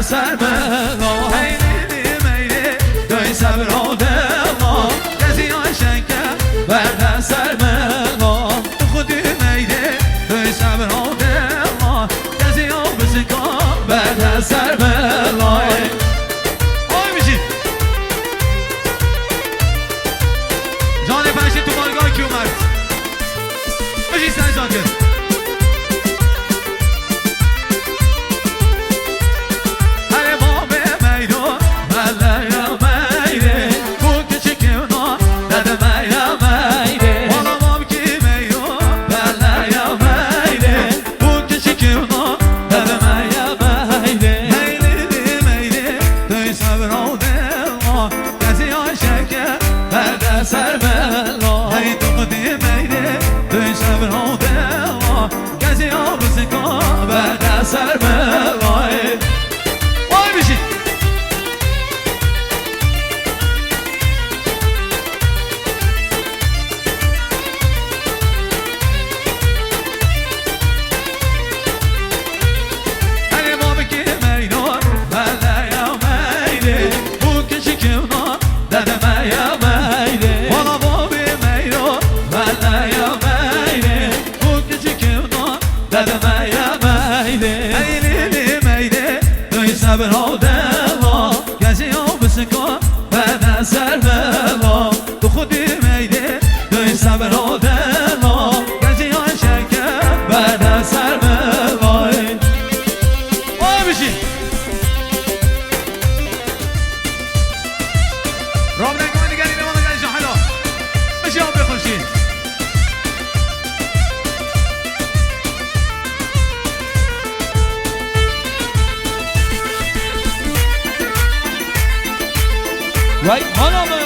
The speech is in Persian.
سر بلا هیلی میلی دوی صبر و دلا کسی آشنکه برد سر بلا خودی میلی دوی صبر و دلا کسی آبزکا برد سر بلا آی میشید جان پنشی تو بارگاه کی اومد بشید سنی ساکر سر بلای وای بشید هنی بابا که میدون بله یا میده بو کشی که اونا داده یا میده والا بابا میدون بله یا میده بو کشی که اونا داده یا میده صبر و دلا کسی آبسکا بعد سر بلا تو خودی میده دوی صبر و دلا کسی آشکه بعد سر بلا آی بشی رام نگاه نگری نمانه گلی جاحلا بشی آب بخورشید Right, hold on.